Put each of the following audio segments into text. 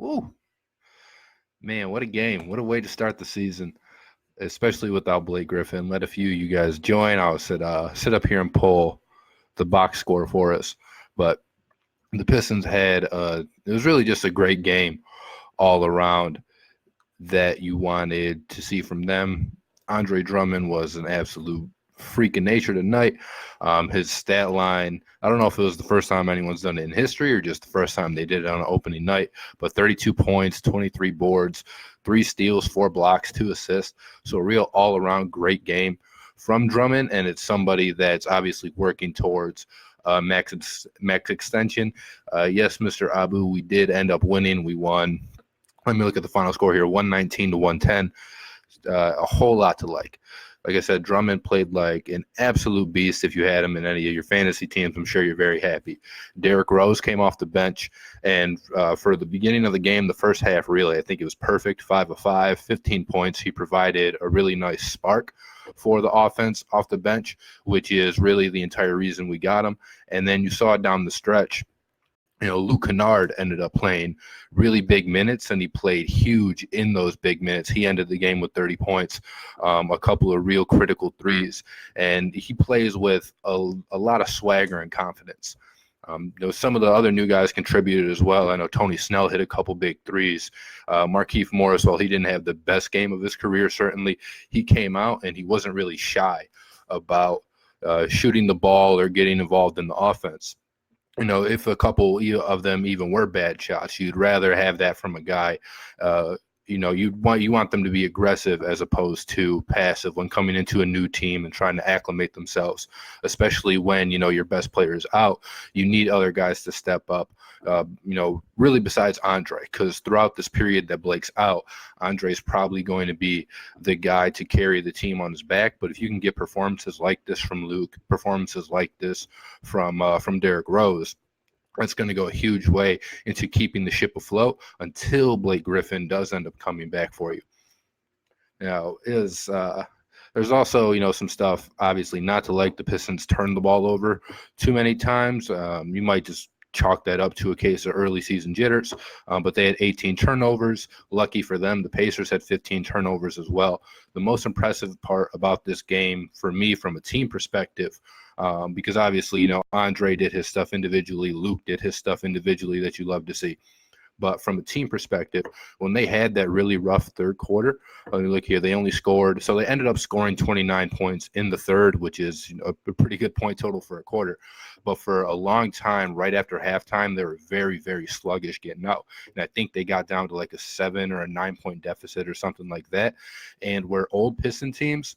Woo. Man, what a game. What a way to start the season, especially without Blake Griffin. Let a few of you guys join. I'll sit up here and pull the box score for us. But the Pistons had it was really just a great game all around that you wanted to see from them. Andre Drummond was an absolute freak of nature tonight. His stat line, I don't know if it was the first time anyone's done it in history or just the first time they did it on opening night, but 32 points, 23 boards, 3 steals, 4 blocks, 2 assists. So a real all-around great game from Drummond, and it's somebody that's obviously working towards max extension. Yes, Mr. Abu, we did end up winning. We won. Let me look at the final score here, 119 to 110. A whole lot to like. Like I said, Drummond played like an absolute beast. If you had him in any of your fantasy teams, I'm sure you're very happy. Derrick Rose came off the bench, and for the beginning of the game, the first half, really, I think it was perfect, 5 of 5, 15 points. He provided a really nice spark for the offense off the bench, which is really the entire reason we got him. And then you saw it down the stretch. Luke Kennard ended up playing really big minutes, and he played huge in those big minutes. He ended the game with 30 points, a couple of real critical threes, and he plays with a lot of swagger and confidence. Some of the other new guys contributed as well. I know Tony Snell hit a couple big threes. Markieff Morris, while he didn't have the best game of his career, certainly he came out and he wasn't really shy about shooting the ball or getting involved in the offense. If a couple of them even were bad shots, you'd rather have that from a guy. You want them to be aggressive as opposed to passive when coming into a new team and trying to acclimate themselves, especially when, your best player is out. You need other guys to step up, really besides Andre, because throughout this period that Blake's out, Andre's probably going to be the guy to carry the team on his back. But if you can get performances like this from Luke, performances like this from Derrick Rose, that's going to go a huge way into keeping the ship afloat until Blake Griffin does end up coming back for you. Now, there's also, some stuff, obviously, not to like. The Pistons turn the ball over too many times. You might just chalk that up to a case of early season jitters, but they had 18 turnovers. Lucky for them, the Pacers had 15 turnovers as well. The most impressive part about this game for me from a team perspective, because obviously, Andre did his stuff individually, Luke did his stuff individually that you love to see. But from a team perspective, when they had that really rough third quarter, look here, they only scored. So they ended up scoring 29 points in the third, which is a pretty good point total for a quarter. But for a long time, right after halftime, they were very, very sluggish getting out. And I think they got down to like a 7 or a 9-point deficit or something like that. And where old Piston teams,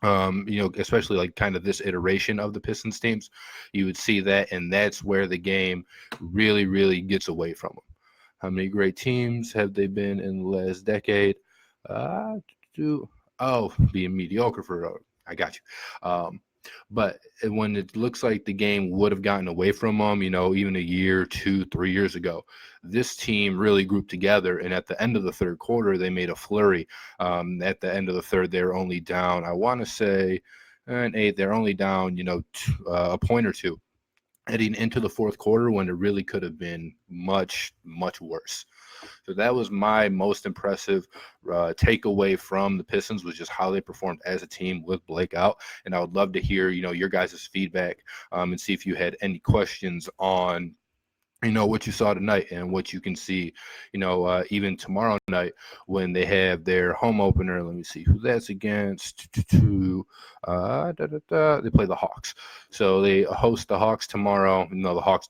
especially like kind of this iteration of the Pistons teams, you would see that. And that's where the game really, really gets away from them. How many great teams have they been in the last decade? Being mediocre for I got you. But when it looks like the game would have gotten away from them, even a year, 2, 3 years ago, this team really grouped together. And at the end of the third quarter, they made a flurry. At the end of the third, they were only down, I want to say, an 8. They're only down, a point or two, heading into the fourth quarter when it really could have been much, much worse. So that was my most impressive takeaway from the Pistons, was just how they performed as a team with Blake out. And I would love to hear, your guys' feedback and see if you had any questions on what you saw tonight and what you can see, even tomorrow night when they have their home opener. Let me see who that's against. They play the Hawks. So they host the Hawks tomorrow. The Hawks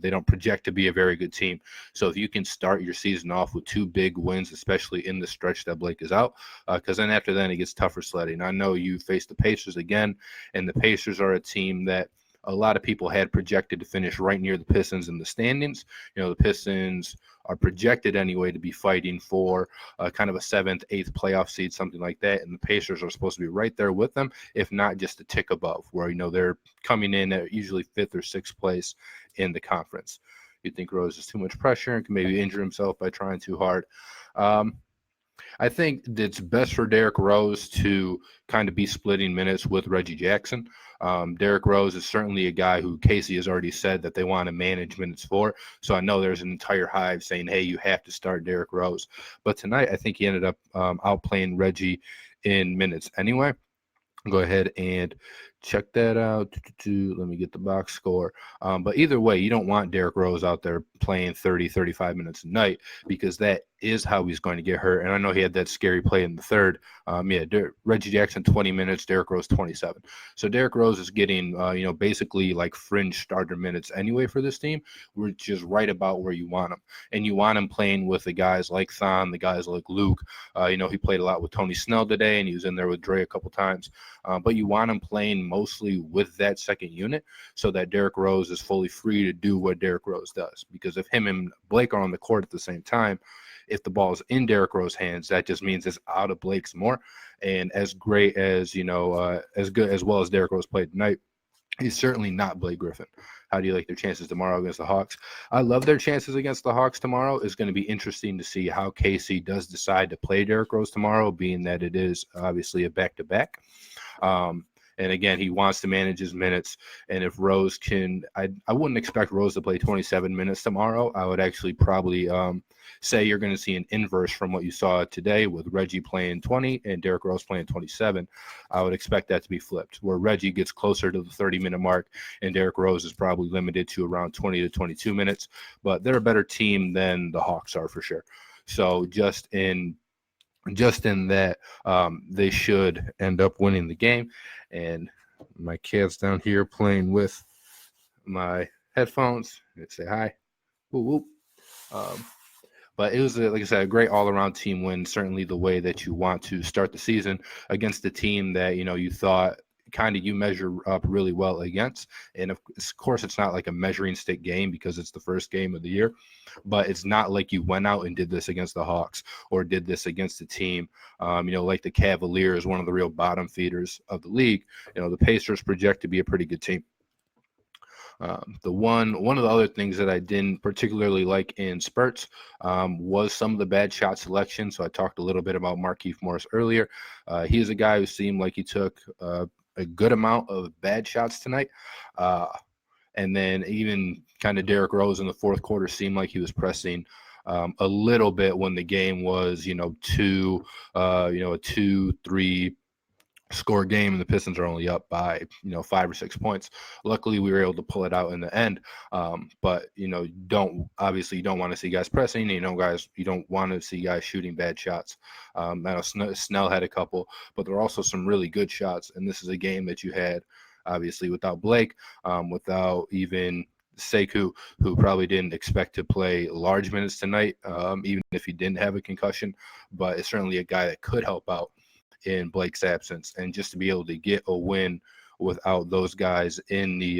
they don't project to be a very good team. So if you can start your season off with 2 big wins, especially in the stretch that Blake is out, because then after that it gets tougher sledding. I know you face the Pacers again, and the Pacers are a team that a lot of people had projected to finish right near the Pistons in the standings. The Pistons are projected anyway to be fighting for kind of a 7th, 8th playoff seed, something like that. And the Pacers are supposed to be right there with them, if not just a tick above, where, they're coming in at usually 5th or 6th place in the conference. You think Rose is too much pressure and can maybe injure himself by trying too hard. I think it's best for Derrick Rose to kind of be splitting minutes with Reggie Jackson. Derrick Rose is certainly a guy who Casey has already said that they want to manage minutes for. So I know there's an entire hive saying, hey, you have to start Derrick Rose. But tonight, I think he ended up outplaying Reggie in minutes anyway. Go ahead and check that out. Let me get the box score. But either way, you don't want Derrick Rose out there playing 30, 35 minutes a night, because that is how he's going to get hurt. And I know he had that scary play in the third. Reggie Jackson 20 minutes, Derrick Rose 27. So Derrick Rose is getting basically like fringe starter minutes anyway for this team, which is right about where you want him. And you want him playing with the guys like Thon, the guys like Luke. He played a lot with Tony Snell today, and he was in there with Dre a couple times. But you want him playing mostly with that second unit so that Derrick Rose is fully free to do what Derrick Rose does. Because if him and Blake are on the court at the same time, if the ball is in Derrick Rose's hands, that just means it's out of Blake's more. And as great as, as good as well as Derrick Rose played tonight, he's certainly not Blake Griffin. How do you like their chances tomorrow against the Hawks? I love their chances against the Hawks tomorrow. It's going to be interesting to see how Casey does decide to play Derrick Rose tomorrow, being that it is obviously a back-to-back. And again, he wants to manage his minutes. And if Rose can, I wouldn't expect Rose to play 27 minutes tomorrow. I would actually probably say you're going to see an inverse from what you saw today with Reggie playing 20 and Derrick Rose playing 27. I would expect that to be flipped, where Reggie gets closer to the 30-minute mark and Derrick Rose is probably limited to around 20 to 22 minutes. But they're a better team than the Hawks are for sure. So just in that, they should end up winning the game. And my cat's down here playing with my headphones. Let's say hi. Whoop, whoop. But it was, like I said, a great all-around team win, certainly the way that you want to start the season against a team that, you thought kind of you measure up really well against. And of course, it's not like a measuring stick game because it's the first game of the year, but it's not like you went out and did this against the Hawks or did this against a team, like the Cavaliers, one of the real bottom feeders of the league. The Pacers project to be a pretty good team. One of the other things that I didn't particularly like in spurts was some of the bad shot selection. So I talked a little bit about Markieff Morris earlier. He is a guy who seemed like he took a good amount of bad shots tonight. And then even kind of Derrick Rose in the fourth quarter seemed like he was pressing a little bit when the game was, a 2-3 score game and the Pistons are only up by 5 or 6 points. Luckily we were able to pull it out in the end, but you don't want to see guys pressing, guys, you don't want to see guys shooting bad shots. I know Snell had a couple, but there were also some really good shots, and this is a game that you had obviously without Blake, without even Sekou, who probably didn't expect to play large minutes tonight, even if he didn't have a concussion, but it's certainly a guy that could help out in Blake's absence. And just to be able to get a win without those guys in the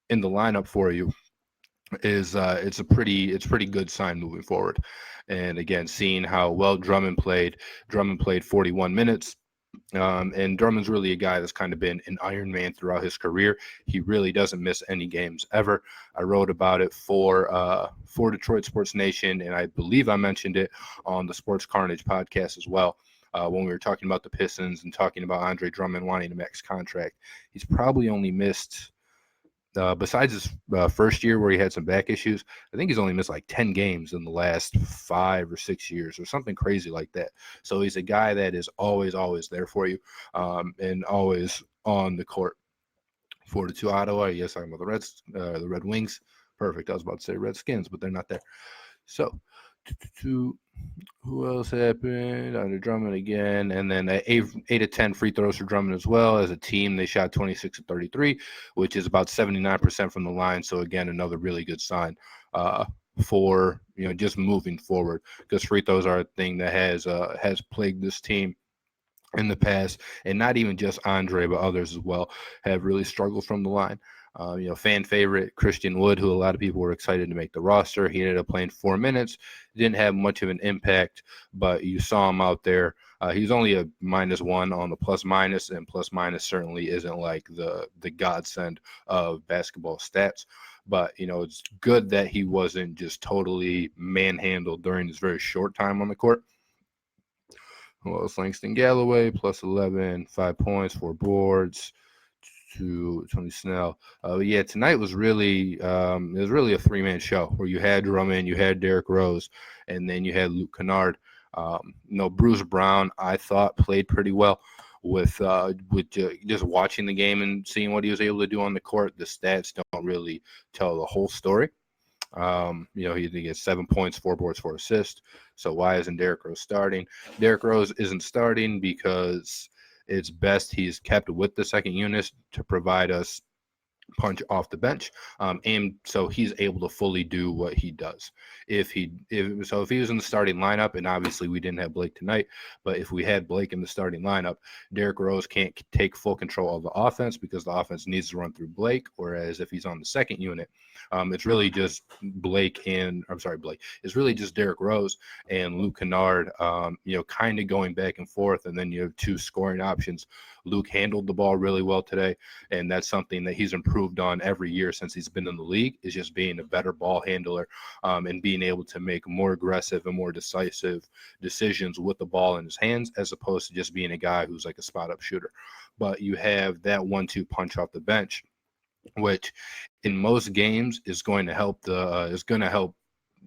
lineup for you is it's pretty good sign moving forward. And again, seeing how well Drummond played 41 minutes. And Drummond's really a guy that's kind of been an Iron Man throughout his career. He really doesn't miss any games ever. I wrote about it for Detroit Sports Nation, and I believe I mentioned it on the Sports Carnage podcast as well. When we were talking about the Pistons and talking about Andre Drummond wanting a max contract, he's probably only missed, besides his first year where he had some back issues, I think he's only missed like 10 games in the last 5 or 6 years or something crazy like that. So he's a guy that is always there for you, and always on the court. 4-2 Ottawa. Yes, I'm about the Red Wings. Perfect. I was about to say Redskins, but they're not there. So, who else happened? Under Drummond again, and then 8 of 10 free throws for Drummond as well. As a team, they shot 26 of 33, which is about 79% from the line. So again, another really good sign for just moving forward, because free throws are a thing that has plagued this team in the past, and not even just Andre, but others as well have really struggled from the line. Fan favorite Christian Wood, who a lot of people were excited to make the roster. He ended up playing 4 minutes, didn't have much of an impact, but you saw him out there. He's only a -1 on the plus minus, and plus minus certainly isn't like the godsend of basketball stats. But, it's good that he wasn't just totally manhandled during his very short time on the court. Well, Langston Galloway, plus 11, 5 points, 4 boards. to Tony Snell. Yeah, tonight was really it was really a three-man show where you had Drummond, you had Derrick Rose, and then you had Luke Kennard. Bruce Brown, I thought, played pretty well with just watching the game and seeing what he was able to do on the court. The stats don't really tell the whole story. He gets 7 points, 4 boards, 4 assists. So why isn't Derrick Rose starting? Derrick Rose isn't starting because it's best he's kept with the second unit to provide us punch off the bench, and so he's able to fully do what he does. If he was in the starting lineup, and obviously we didn't have Blake tonight, but if we had Blake in the starting lineup, Derrick Rose can't take full control of the offense because the offense needs to run through Blake. Whereas if he's on the second unit, it's really just It's really just Derrick Rose and Luke Kennard, kind of going back and forth, and then you have two scoring options. Luke handled the ball really well today, and that's something that he's improved on every year since he's been in the league, is just being a better ball handler, and being able to make more aggressive and more decisive decisions with the ball in his hands, as opposed to just being a guy who's like a spot-up shooter. But you have that 1-2 punch off the bench, which in most games is going to help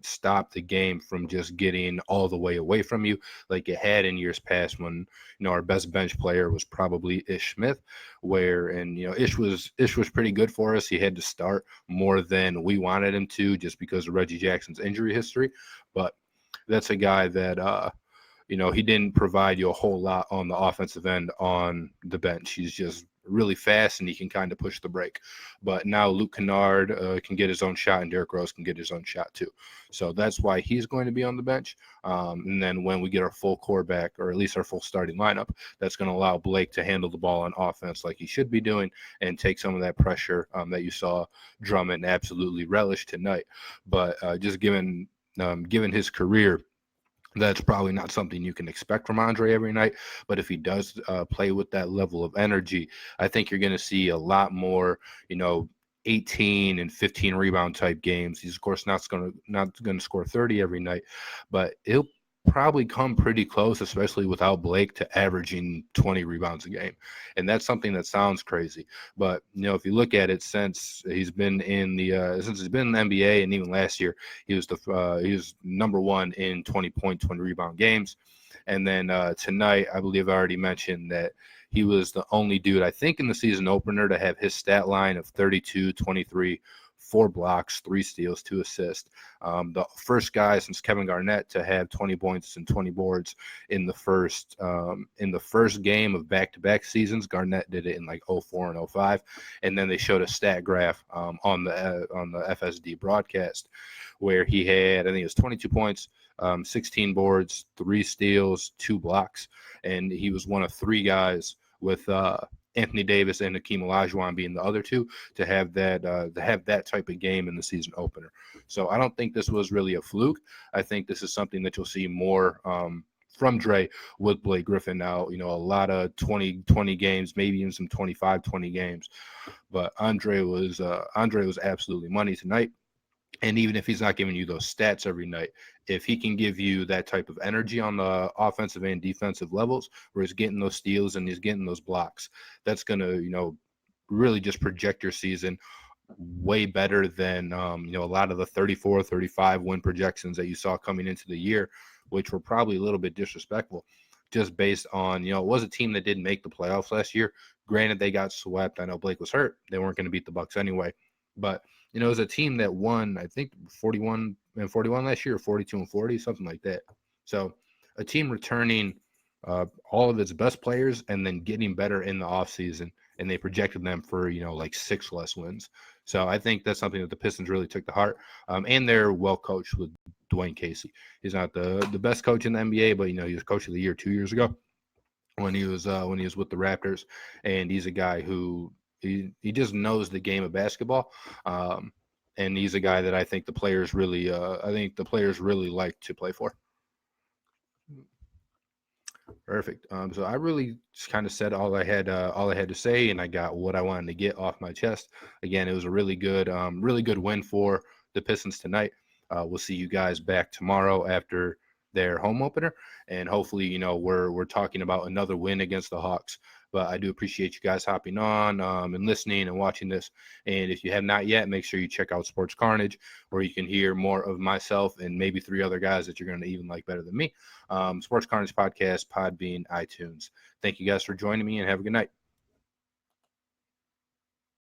stop the game from just getting all the way away from you like it had in years past when our best bench player was probably Ish Smith, Ish was pretty good for us. He had to start more than we wanted him to just because of Reggie Jackson's injury history, but that's a guy that he didn't provide you a whole lot on the offensive end on the bench. He's just really fast and he can kind of push the break. But now Luke Kennard can get his own shot, and Derrick Rose can get his own shot too. So that's why he's going to be on the bench. And then when we get our full core back, or at least our full starting lineup, that's going to allow Blake to handle the ball on offense like he should be doing and take some of that pressure that you saw Drummond absolutely relish tonight. But just given his career, that's probably not something you can expect from Andre every night. But if he does play with that level of energy, I think you're going to see a lot more, 18 and 15 rebound type games. He's of course not going to score 30 every night, but he'll probably come pretty close, especially without Blake, to averaging 20 rebounds a game. And that's something that sounds crazy, but if you look at it, since he's been in the NBA, and even last year he was number one in 20-point, 20 rebound games. And then tonight, I believe I already mentioned that he was the only dude, I think, in the season opener to have his stat line of 32, 23, 4 blocks, 3 steals, 2 assists. The first guy since Kevin Garnett to have 20 points and 20 boards in the first game of back-to-back seasons. Garnett did it in like 04 and 05, and then they showed a stat graph on the FSD broadcast where he had, I think it was 22 points, 16 boards, 3 steals, 2 blocks, and he was one of 3 guys with Anthony Davis and Hakeem Olajuwon being the other 2 to have that type of game in the season opener. So I don't think this was really a fluke. I think this is something that you'll see more from Dre with Blake Griffin now. A lot of 20 games, maybe even some 25-20 games. But Andre was absolutely money tonight. And even if he's not giving you those stats every night, if he can give you that type of energy on the offensive and defensive levels, where he's getting those steals and he's getting those blocks, that's going to, really just project your season way better than, a lot of the 34, 35 win projections that you saw coming into the year, which were probably a little bit disrespectful just based on, it was a team that didn't make the playoffs last year. Granted, they got swept. I know Blake was hurt. They weren't going to beat the Bucks anyway, but it was a team that won, I think, 41 last year, or 42-40, something like that. So a team returning all of its best players and then getting better in the offseason, and they projected them for, like 6 less wins. So I think that's something that the Pistons really took to heart. And they're well coached with Dwayne Casey. He's not the best coach in the NBA, but, he was coach of the year 2 years ago when he was with the Raptors. And he's a guy who he just knows the game of basketball, and he's a guy that I think the players really like to play for. Perfect. So I really just kind of said all I had to say, and I got what I wanted to get off my chest. Again, it was a really good win for the Pistons tonight. We'll see you guys back tomorrow after their home opener, and hopefully, we're talking about another win against the Hawks. But I do appreciate you guys hopping on and listening and watching this. And if you have not yet, make sure you check out Sports Carnage, where you can hear more of myself and maybe 3 other guys that you're going to even like better than me. Sports Carnage Podcast, Podbean, iTunes. Thank you guys for joining me, and have a good night.